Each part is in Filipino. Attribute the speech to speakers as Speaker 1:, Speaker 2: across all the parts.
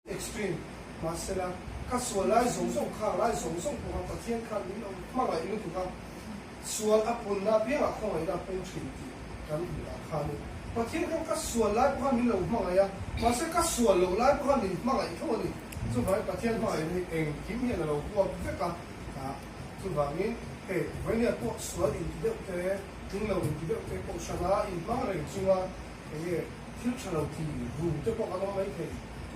Speaker 1: extreme masela kasualai song khang lai song ko ka thian khan ni ma ngai lu ka sual apun na pia khong ai da pen chin ti kan la khan ni pa thian kan kasualai ko ni lo ma ngai ya mase kasual lo lai ko ni ma ngai ko ni chu vai pa thian ma ai ni eng kim ni na lo ko ve ka chu va ni he vai ni ko sual in de te ting lo in de te ko shana in ma ngai chunga e thil chalo ti ru te ko ka lo mai ke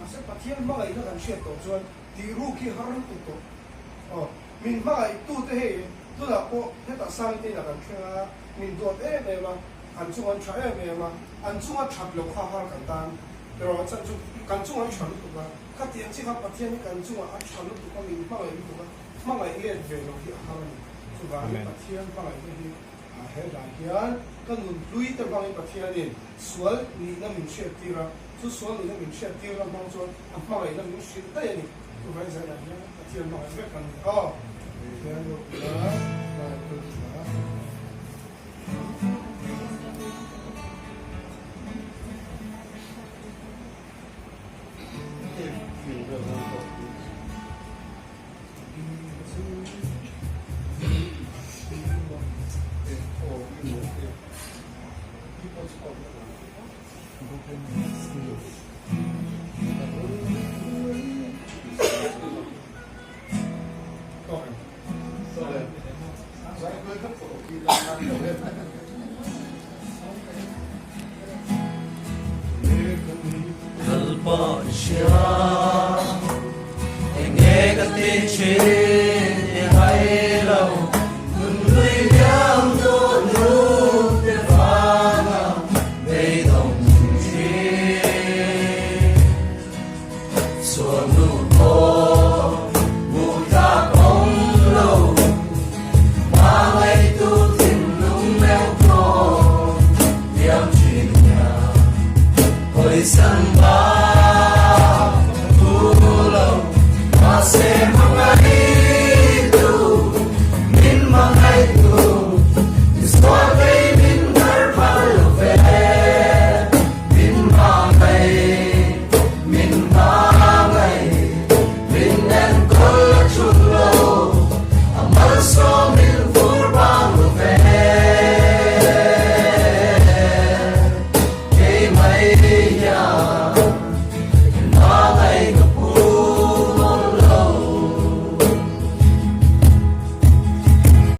Speaker 1: masa pathian ma ai na kan share to chuan ti ru ki haran tu to min ma ai tu te he tu la ko he ta sang te na kan thla min do te me ma an chung an tha me ma an chung a thap lo kha har kan tan pero chan chu kan chung an thal tu ba ka ti an chi ha pathian ni kan chung a thal tu ko min ma ai tu ba ma ai le ve lo ki har ni chu ba pathian ma ai ni a he la hian kan nun lui te bang pathian ni sual ni na min share ti ra tu sual ni na min share ti ra bang chuan a ma ai na min share ta ni tu vai za la hian pathian ma ai ve kan hian lo la la tu la
Speaker 2: Kalpa Shya Engega Te Che